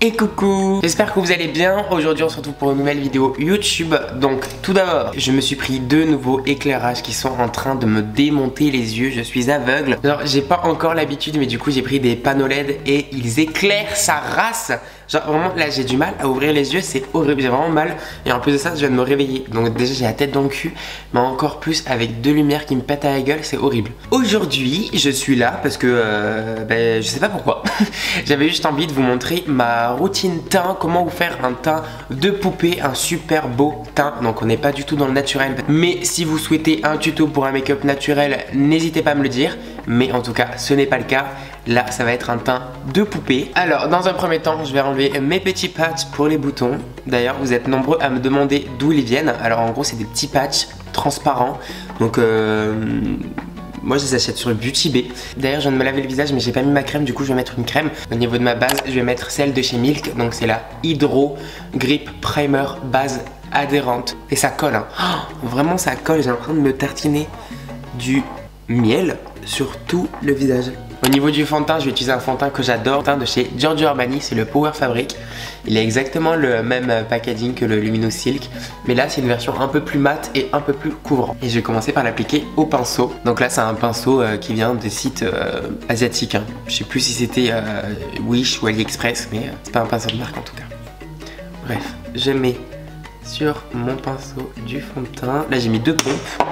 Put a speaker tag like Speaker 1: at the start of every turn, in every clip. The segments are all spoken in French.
Speaker 1: Et coucou, j'espère que vous allez bien. Aujourd'hui on se retrouve pour une nouvelle vidéo YouTube. Donc tout d'abord, je me suis pris deux nouveaux éclairages qui sont en train de me démonter les yeux. Je suis aveugle. Alors j'ai pas encore l'habitude, mais du coup j'ai pris des panneaux LED et ils éclairent sa race. Genre vraiment là j'ai du mal à ouvrir les yeux, c'est horrible, j'ai vraiment mal. Et en plus de ça je viens de me réveiller, donc déjà j'ai la tête dans le cul, mais encore plus avec deux lumières qui me pètent à la gueule, c'est horrible. Aujourd'hui je suis là parce que je sais pas pourquoi. J'avais juste envie de vous montrer ma routine teint, comment vous faire un teint de poupée, un super beau teint. Donc on n'est pas du tout dans le naturel, mais si vous souhaitez un tuto pour un make-up naturel, n'hésitez pas à me le dire. Mais en tout cas ce n'est pas le cas. Là ça va être un teint de poupée. Alors dans un premier temps je vais enlever mes petits patchs pour les boutons. D'ailleurs vous êtes nombreux à me demander d'où ils viennent. Alors en gros c'est des petits patchs transparents. Donc moi je les achète sur Beauty Bay. D'ailleurs je viens de me laver le visage mais j'ai pas mis ma crème, du coup je vais mettre une crème. Au niveau de ma base je vais mettre celle de chez Milk. Donc c'est la Hydro Grip Primer base adhérente. Et ça colle hein. Oh, vraiment ça colle, j'ai l'impression de me tartiner du miel sur tout le visage. Au niveau du fond de teint, je vais utiliser un fond de teint que j'adore, de chez Giorgio Armani, c'est le Power Fabric. Il a exactement le même packaging que le Luminous Silk, mais là c'est une version un peu plus mate et un peu plus couvrant. Et je vais commencer par l'appliquer au pinceau. Donc là c'est un pinceau qui vient des sites asiatiques. Hein. Je sais plus si c'était Wish ou AliExpress, mais c'est pas un pinceau de marque en tout cas. Bref, je mets sur mon pinceau du fond de teint. Là j'ai mis deux pompes.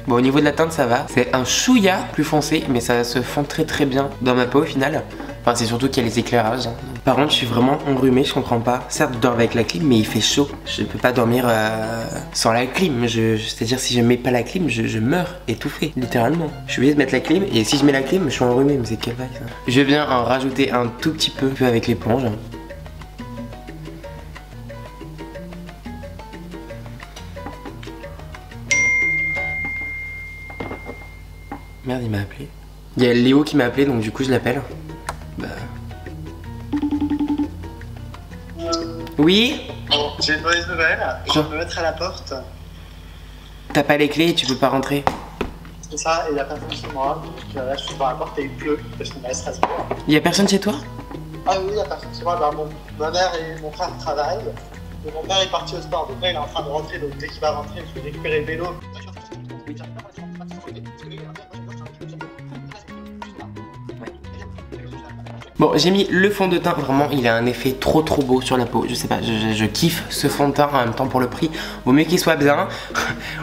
Speaker 1: Bon, au niveau de la teinte ça va, c'est un chouïa plus foncé mais ça se fond très bien dans ma peau au final. Enfin c'est surtout qu'il y a les éclairages. Par contre je suis vraiment enrhumé, je comprends pas. Certes je dors avec la clim mais il fait chaud. Je ne peux pas dormir sans la clim. C'est-à-dire si je mets pas la clim je meurs étouffé littéralement. Je suis obligé de mettre la clim et si je mets la clim je suis enrhumé, mais c'est quelle vague ça. Je viens en rajouter un tout petit peu avec l'éponge. Merde, il m'a appelé. Il y a Léo qui m'a appelé, donc du coup je l'appelle. Bah... Oui?
Speaker 2: Bon, j'ai une mauvaise nouvelle. Je vais me mettre à la porte.
Speaker 1: T'as pas les clés et tu peux pas rentrer?
Speaker 2: C'est ça, et il y a personne chez moi. Donc là, je suis devant la porte et il pleut parce qu'on est à Strasbourg.
Speaker 1: Il y a personne chez toi?
Speaker 2: Ah oui, il y a personne chez moi. Bah, ma mère et mon frère travaillent. Et mon père est parti au sport. Donc là, il est en train de rentrer. Donc dès qu'il va rentrer, je vais récupérer le vélo.
Speaker 1: Bon, j'ai mis le fond de teint, vraiment il a un effet trop beau sur la peau. Je sais pas, je kiffe ce fond de teint en même temps pour le prix. Vaut mieux qu'il soit bien.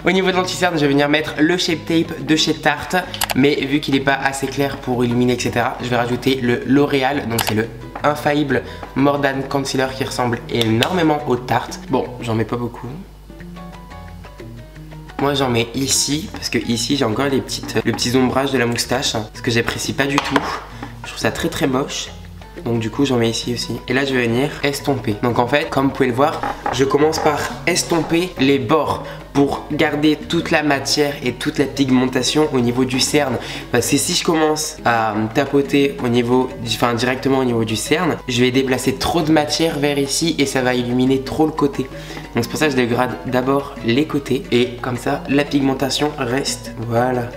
Speaker 1: Au niveau de l'anti-cerne, je vais venir mettre le Shape Tape de chez Tarte. Mais vu qu'il n'est pas assez clair pour illuminer etc, je vais rajouter le L'Oréal. Donc c'est le Infaillible Mordant Concealer qui ressemble énormément au Tarte. Bon, j'en mets pas beaucoup. Moi j'en mets ici, parce que ici j'ai encore les petits ombrages de la moustache. Ce que j'apprécie pas du tout. Je trouve ça très moche. Donc du coup j'en mets ici aussi. Et là je vais venir estomper. Donc en fait comme vous pouvez le voir, je commence par estomper les bords pour garder toute la matière et toute la pigmentation au niveau du cerne. Parce que si je commence à tapoter au niveau, directement au niveau du cerne, je vais déplacer trop de matière vers ici et ça va illuminer trop le côté. Donc c'est pour ça que je dégrade d'abord les côtés et comme ça la pigmentation reste, voilà,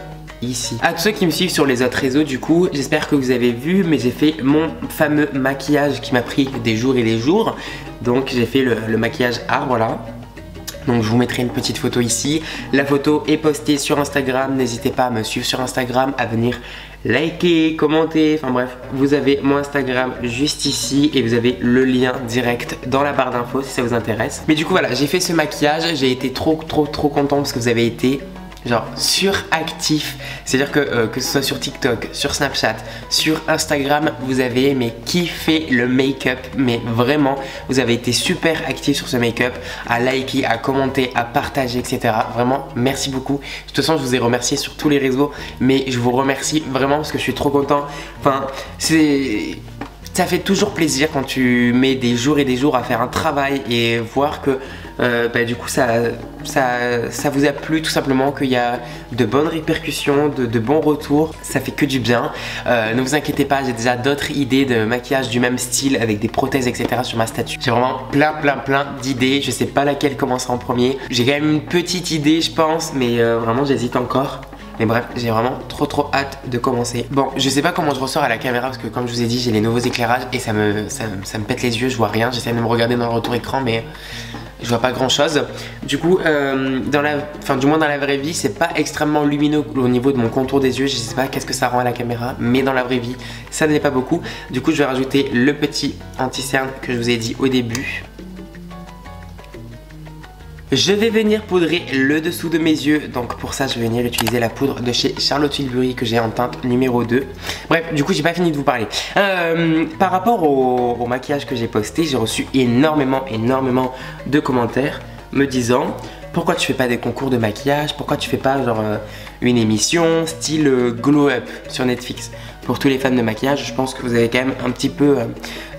Speaker 1: ici. À tous ceux qui me suivent sur les autres réseaux, du coup, j'espère que vous avez vu, mais j'ai fait mon fameux maquillage qui m'a pris des jours et des jours. Donc j'ai fait le maquillage arbre là. Donc je vous mettrai une petite photo ici. La photo est postée sur Instagram. N'hésitez pas à me suivre sur Instagram, à venir liker, commenter. Enfin bref, vous avez mon Instagram juste ici et vous avez le lien direct dans la barre d'infos si ça vous intéresse. Mais du coup voilà, j'ai fait ce maquillage. J'ai été trop content parce que vous avez été genre suractif. C'est-à-dire que ce soit sur TikTok, sur Snapchat, sur Instagram, vous avez kiffé le make-up. Mais vraiment, vous avez été super actifs sur ce make-up, à liker, à commenter, à partager, etc. Vraiment, merci beaucoup. De toute façon, je vous ai remercié sur tous les réseaux, mais je vous remercie vraiment parce que je suis trop content. Enfin, ça fait toujours plaisir quand tu mets des jours et des jours à faire un travail et voir que du coup ça vous a plu, tout simplement, qu'il y a de bonnes répercussions, de bons retours. Ça fait que du bien. Ne vous inquiétez pas, j'ai déjà d'autres idées de maquillage du même style avec des prothèses etc sur ma statue. J'ai vraiment plein d'idées. Je sais pas laquelle commencer en premier. J'ai quand même une petite idée je pense, mais vraiment j'hésite encore. Mais bref, j'ai vraiment trop hâte de commencer. Bon, je sais pas comment je ressors à la caméra parce que comme je vous ai dit, j'ai les nouveaux éclairages et ça me pète les yeux, je vois rien. J'essaie de me regarder dans le retour écran mais je vois pas grand chose. Du coup, du moins dans la vraie vie, c'est pas extrêmement lumineux au niveau de mon contour des yeux. Je sais pas qu'est-ce que ça rend à la caméra, mais dans la vraie vie, ça n'est pas beaucoup. Du coup, je vais rajouter le petit anti-cerne que je vous ai dit au début. Je vais venir poudrer le dessous de mes yeux, donc pour ça je vais venir utiliser la poudre de chez Charlotte Tilbury que j'ai en teinte numéro 2. Bref, du coup j'ai pas fini de vous parler. Par rapport au maquillage que j'ai posté, j'ai reçu énormément de commentaires me disant pourquoi tu fais pas des concours de maquillage, pourquoi tu fais pas genre une émission style Glow Up sur Netflix. Pour tous les fans de maquillage, je pense que vous avez quand même un petit peu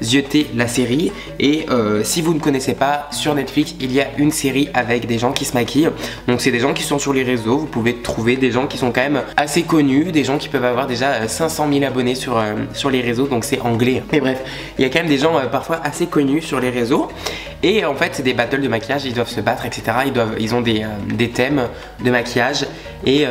Speaker 1: zioté la série. Et si vous ne connaissez pas, sur Netflix, il y a une série avec des gens qui se maquillent. Donc c'est des gens qui sont sur les réseaux. Vous pouvez trouver des gens qui sont quand même assez connus, des gens qui peuvent avoir déjà 500 000 abonnés sur les réseaux. Donc c'est anglais. Mais bref, il y a quand même des gens parfois assez connus sur les réseaux. Et en fait, c'est des battles de maquillage. Ils doivent se battre, etc. Ils ont des thèmes de maquillage. Et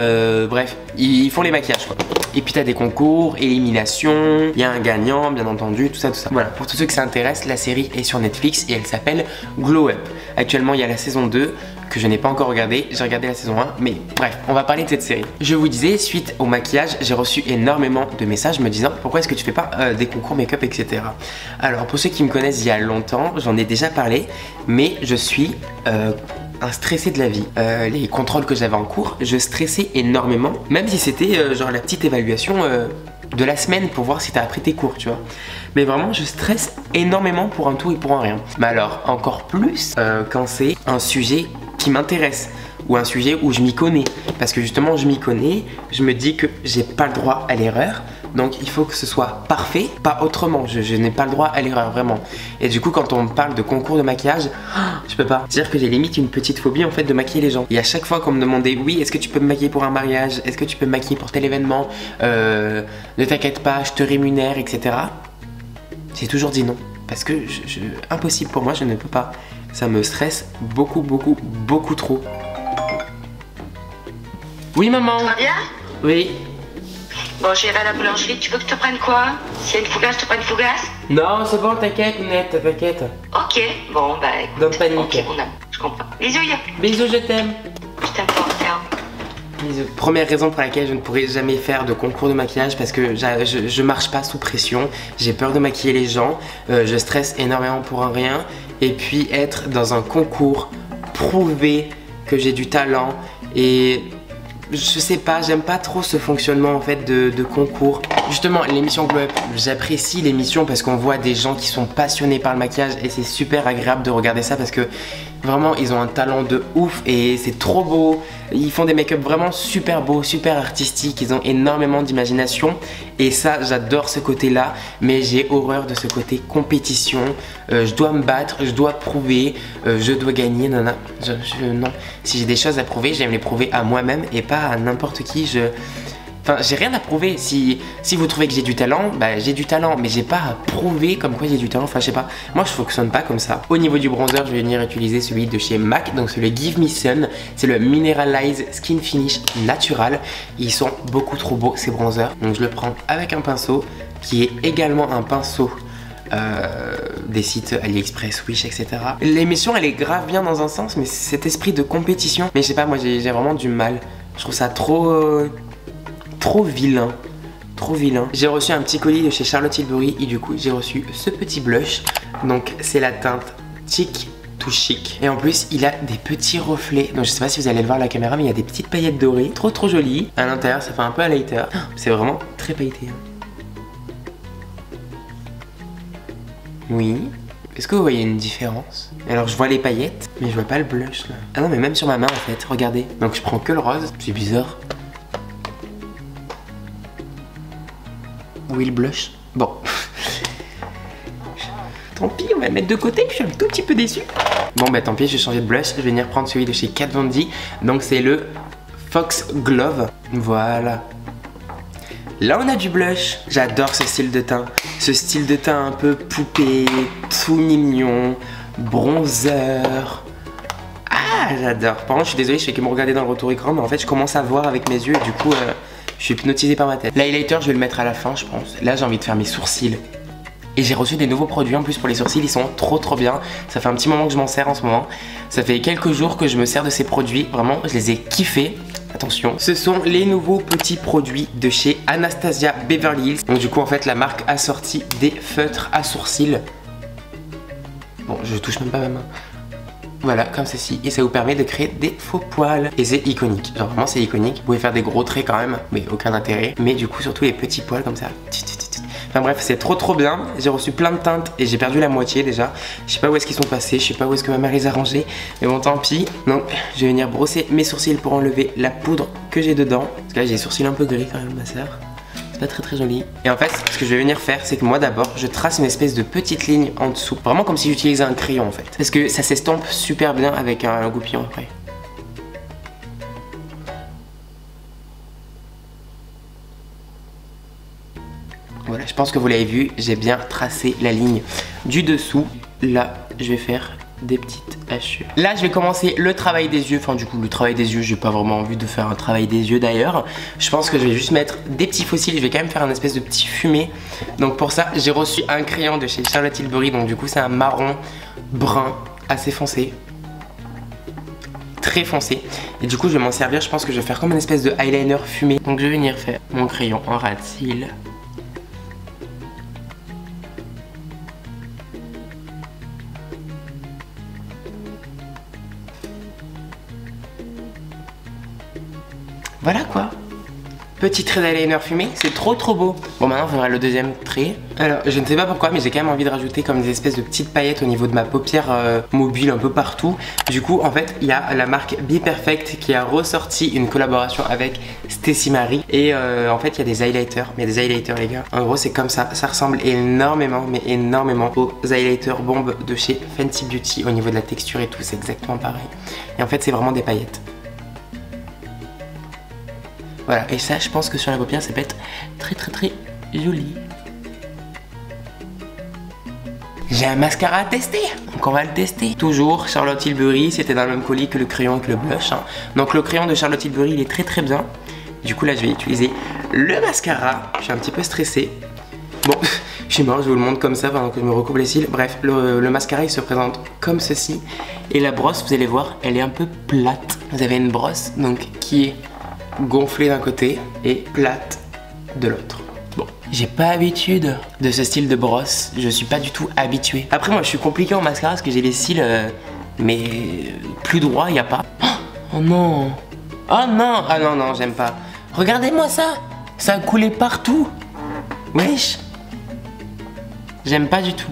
Speaker 1: bref, ils font les maquillages quoi. Et puis t'as des concours, élimination, il y a un gagnant bien entendu, tout ça. Voilà, pour tous ceux que ça intéresse, la série est sur Netflix et elle s'appelle Glow Up. Actuellement il y a la saison 2 que je n'ai pas encore regardé, j'ai regardé la saison 1, mais bref, on va parler de cette série. Je vous disais, suite au maquillage, j'ai reçu énormément de messages me disant pourquoi est-ce que tu fais pas des concours make-up, etc. Alors pour ceux qui me connaissent il y a longtemps, j'en ai déjà parlé, mais je suis un stressé de la vie. Les contrôles que j'avais en cours, je stressais énormément, même si c'était genre la petite évaluation de la semaine pour voir si t'as appris tes cours, tu vois. Mais vraiment, je stresse énormément pour un tout et pour un rien. Mais alors, encore plus quand c'est un sujet qui m'intéresse ou un sujet où je m'y connais. Parce que justement, je m'y connais, je me dis que j'ai pas le droit à l'erreur. Donc il faut que ce soit parfait, pas autrement, je n'ai pas le droit à l'erreur vraiment. Et du coup quand on me parle de concours de maquillage, je peux pas. C'est-à-dire que j'ai limite une petite phobie en fait de maquiller les gens. Et à chaque fois qu'on me demandait oui est-ce que tu peux me maquiller pour un mariage, est-ce que tu peux me maquiller pour tel événement, ne t'inquiète pas, je te rémunère, etc. J'ai toujours dit non. Parce que impossible pour moi, je ne peux pas. Ça me stresse beaucoup trop. Oui maman.
Speaker 3: Ça va bien?
Speaker 1: Oui.
Speaker 3: Bon, j'irai à la boulangerie. Tu veux que je te prenne quoi? S'il y a une fougasse, je te prends une fougasse?
Speaker 1: Non, c'est bon, t'inquiète, Ninette, t'inquiète.
Speaker 3: Ok, bon, bah écoute.
Speaker 1: Don't panique.
Speaker 3: Ok, mon amour, je comprends. Bisous, Yo.
Speaker 1: Bisous, je t'aime.
Speaker 3: Je t'aime fort, ciao.
Speaker 1: Bisous. Première raison pour laquelle je ne pourrai jamais faire de concours de maquillage, parce que je marche pas sous pression. J'ai peur de maquiller les gens. Je stresse énormément pour un rien. Et puis être dans un concours, prouver que j'ai du talent et... Je sais pas, j'aime pas trop ce fonctionnement en fait de concours. Justement, l'émission Glow Up, j'apprécie l'émission parce qu'on voit des gens qui sont passionnés par le maquillage et c'est super agréable de regarder ça parce que vraiment ils ont un talent de ouf et c'est trop beau. Ils font des make-up vraiment super beaux, super artistiques, ils ont énormément d'imagination et ça j'adore ce côté là, mais j'ai horreur de ce côté compétition. Je dois me battre, je dois prouver, je dois gagner, non. Si j'ai des choses à prouver, j'aime les prouver à moi-même et pas à n'importe qui. Enfin, j'ai rien à prouver. Si vous trouvez que j'ai du talent, bah j'ai du talent, mais j'ai pas à prouver comme quoi j'ai du talent. Enfin, je sais pas. Moi, je fonctionne pas comme ça. Au niveau du bronzer, je vais venir utiliser celui de chez MAC, donc c'est le Give Me Sun. C'est le Mineralize Skin Finish Natural. Ils sont beaucoup trop beaux ces bronzers. Donc je le prends avec un pinceau qui est également un pinceau des sites AliExpress, Wish, etc. L'émission, elle est grave bien dans un sens, mais cet esprit de compétition. Mais je sais pas, moi, j'ai vraiment du mal. Je trouve ça trop vilain. Trop vilain. J'ai reçu un petit colis de chez Charlotte Tilbury et du coup j'ai reçu ce petit blush. Donc c'est la teinte Chic to Chic. Et en plus il a des petits reflets. Donc je sais pas si vous allez le voir à la caméra mais il y a des petites paillettes dorées. Trop jolies. À l'intérieur ça fait un peu highlighter. C'est vraiment très pailleté. Oui. Est-ce que vous voyez une différence? Alors je vois les paillettes mais je vois pas le blush là. Ah non mais même sur ma main en fait. Regardez. Donc je prends que le rose. C'est bizarre. Oui, le blush. Bon. Tant pis, on va le mettre de côté. Je suis un tout petit peu déçu. Bon, bah tant pis, je vais changer de blush. Je vais venir prendre celui de chez Kat Von D. Donc, c'est le Fox Glove. Voilà. Là, on a du blush. J'adore ce style de teint. Ce style de teint un peu poupée, tout mignon, bronzer. Ah, j'adore. Par contre, je suis désolé, je fais que me regarder dans le retour écran, mais en fait, je commence à voir avec mes yeux et du coup, je suis hypnotisé par ma tête. L'highlighter, je vais le mettre à la fin, je pense. Là, j'ai envie de faire mes sourcils. Et j'ai reçu des nouveaux produits en plus pour les sourcils, ils sont trop bien. Ça fait un petit moment que je m'en sers en ce moment. Ça fait quelques jours que je me sers de ces produits. Vraiment, je les ai kiffés. Attention, ce sont les nouveaux petits produits de chez Anastasia Beverly Hills. Donc du coup, en fait, la marque a sorti des feutres à sourcils. Bon, je touche même pas ma main. Voilà, comme ceci. Et ça vous permet de créer des faux poils. Et c'est iconique. Genre vraiment, c'est iconique. Vous pouvez faire des gros traits quand même, mais aucun intérêt. Mais du coup, surtout les petits poils comme ça. Enfin bref, c'est trop bien. J'ai reçu plein de teintes et j'ai perdu la moitié déjà. Je sais pas où est-ce qu'ils sont passés, je sais pas où est-ce que ma mère les a rangés. Mais bon, tant pis. Donc, je vais venir brosser mes sourcils pour enlever la poudre que j'ai dedans. Parce que là, j'ai les sourcils un peu gris quand même, ma soeur. C'est pas très joli. Et en fait, ce que je vais venir faire, c'est que moi d'abord, je trace une espèce de petite ligne en dessous. Vraiment comme si j'utilisais un crayon en fait. Parce que ça s'estompe super bien avec un goupillon après. Voilà, je pense que vous l'avez vu, j'ai bien tracé la ligne du dessous. Là, je vais faire des petites hachures. Là, je vais commencer le travail des yeux. Enfin, du coup, le travail des yeux, j'ai pas vraiment envie de faire un travail des yeux d'ailleurs. Je pense que je vais juste mettre des petits fossiles. Je vais quand même faire un espèce de petit fumé. Donc pour ça, j'ai reçu un crayon de chez Charlotte Tilbury. Donc du coup, c'est un marron brun assez foncé. Très foncé. Et du coup, je vais m'en servir. Je pense que je vais faire comme une espèce de eyeliner fumé. Donc je vais venir faire mon crayon en ras de cils. Voilà quoi. Petit trait d'eyeliner fumé, c'est trop beau. Bon, maintenant, il faudra le deuxième trait. Alors, je ne sais pas pourquoi, mais j'ai quand même envie de rajouter comme des espèces de petites paillettes au niveau de ma paupière mobile un peu partout. Du coup, en fait, il y a la marque Be Perfect qui a ressorti une collaboration avec Stacey Marie. Et en fait, il y a des highlighters. Mais des highlighters, les gars. En gros, c'est comme ça. Ça ressemble énormément, mais énormément aux highlighters bombes de chez Fenty Beauty. Au niveau de la texture et tout, c'est exactement pareil. Et en fait, c'est vraiment des paillettes. Voilà, et ça, je pense que sur la paupière, ça peut être très joli. J'ai un mascara à tester, donc on va le tester. Toujours Charlotte Tilbury, c'était dans le même colis que le crayon avec le blush. Hein. Donc le crayon de Charlotte Tilbury, il est très bien. Du coup, là, je vais utiliser le mascara. Je suis un petit peu stressée. Bon, je suis mort, je vous le montre comme ça pendant que je me recoupe les cils. Bref, le mascara, il se présente comme ceci. Et la brosse, vous allez voir, elle est un peu plate. Vous avez une brosse, donc, qui est gonflée d'un côté et plate de l'autre. Bon, j'ai pas l'habitude de ce style de brosse, je suis pas du tout habitué. Après moi je suis compliqué en mascara parce que j'ai les cils mais plus droit, y a pas. Oh non. Oh non. Ah non, j'aime pas. Regardez-moi ça. Ça a coulé partout. Wesh. J'aime pas du tout.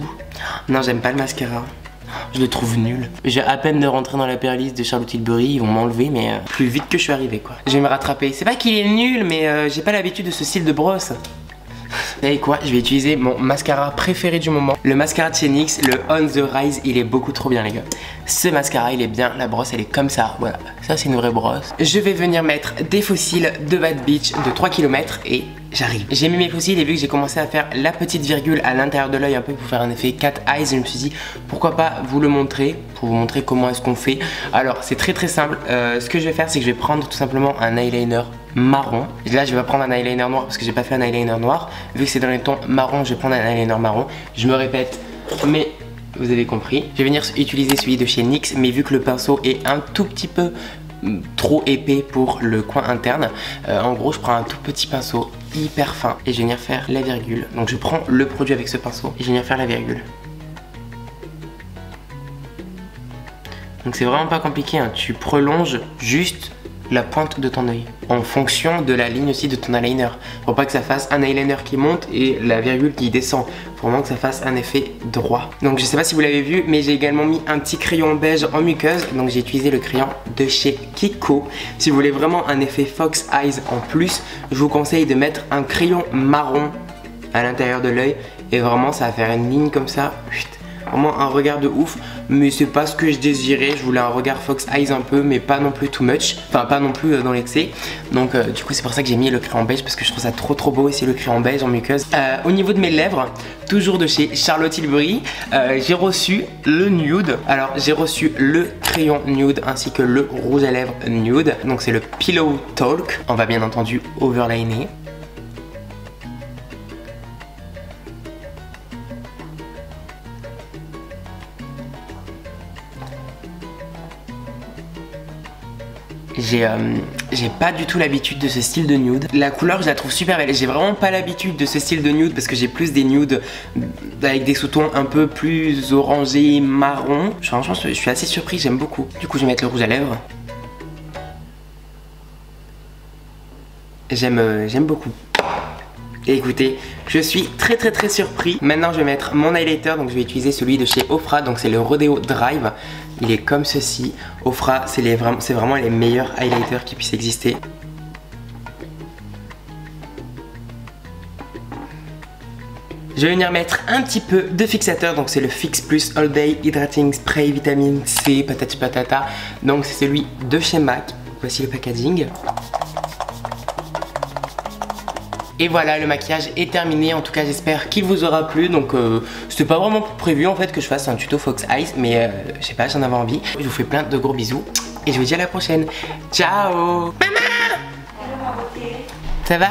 Speaker 1: Non, j'aime pas le mascara. Je le trouve nul. J'ai à peine de rentrer dans la playlist de Charlotte Tilbury, ils vont m'enlever mais plus vite que je suis arrivé quoi. Je vais me rattraper. C'est pas qu'il est nul mais j'ai pas l'habitude de ce style de brosse. Vous savez quoi, je vais utiliser mon mascara préféré du moment. Le mascara de chez NYX, le On The Rise, il est beaucoup trop bien les gars. Ce mascara il est bien, la brosse elle est comme ça, voilà. Ça c'est une vraie brosse. Je vais venir mettre des fossiles de Bad Beach de 3 km et j'arrive. J'ai mis mes fossiles et vu que j'ai commencé à faire la petite virgule à l'intérieur de l'œil un peu pour faire un effet cat eyes, je me suis dit pourquoi pas vous le montrer, pour vous montrer comment est-ce qu'on fait. Alors c'est très simple, ce que je vais faire c'est que je vais prendre tout simplement un eyeliner marron. Là je vais pas prendre un eyeliner noir parce que j'ai pas fait un eyeliner noir. Vu que c'est dans les tons marron, je vais prendre un eyeliner marron. Je me répète, mais vous avez compris. Je vais venir utiliser celui de chez NYX, mais vu que le pinceau est un tout petit peu trop épais pour le coin interne, en gros je prends un tout petit pinceau hyper fin et je vais venir faire la virgule. Donc je prends le produit avec ce pinceau et je vais venir faire la virgule. Donc c'est vraiment pas compliqué, hein. Tu prolonges juste la pointe de ton œil en fonction de la ligne aussi de ton eyeliner. Faut pas que ça fasse un eyeliner qui monte et la virgule qui descend. Faut vraiment que ça fasse un effet droit. Donc je sais pas si vous l'avez vu, mais j'ai également mis un petit crayon beige en muqueuse. Donc j'ai utilisé le crayon de chez Kiko. Si vous voulez vraiment un effet Fox Eyes en plus, je vous conseille de mettre un crayon marron à l'intérieur de l'œil et vraiment ça va faire une ligne comme ça. vraiment un regard de ouf, mais c'est pas ce que je désirais. Je voulais un regard Fox Eyes un peu, mais pas non plus too much, enfin pas non plus dans l'excès. Donc du coup c'est pour ça que j'ai mis le crayon beige, parce que je trouve ça trop beau ici, le crayon beige en muqueuse. Au niveau de mes lèvres, toujours de chez Charlotte Tilbury, j'ai reçu le nude. Alors j'ai reçu le crayon nude ainsi que le rouge à lèvres nude. Donc c'est le Pillow Talk. On va bien entendu overliner. J'ai pas du tout l'habitude de ce style de nude. La couleur je la trouve super belle. J'ai vraiment pas l'habitude de ce style de nude parce que j'ai plus des nudes avec des sous-tons un peu plus orangés, marron. Franchement je suis assez surpris, j'aime beaucoup. Du coup je vais mettre le rouge à lèvres. J'aime beaucoup. Et écoutez, je suis très surpris. Maintenant je vais mettre mon highlighter, donc je vais utiliser celui de chez Ofra, donc c'est le Rodeo Drive. Il est comme ceci. Ofra, c'est vraiment les meilleurs highlighters qui puissent exister. Je vais venir mettre un petit peu de fixateur, donc c'est le Fix Plus All Day Hydrating Spray Vitamine C, patati patata. Donc c'est celui de chez MAC. Voici le packaging. Et voilà, le maquillage est terminé. En tout cas j'espère qu'il vous aura plu. Donc c'était pas vraiment prévu en fait que je fasse un tuto Fox Eyes, mais je sais pas, j'en avais envie. Je vous fais plein de gros bisous et je vous dis à la prochaine. Ciao. Maman, ça va?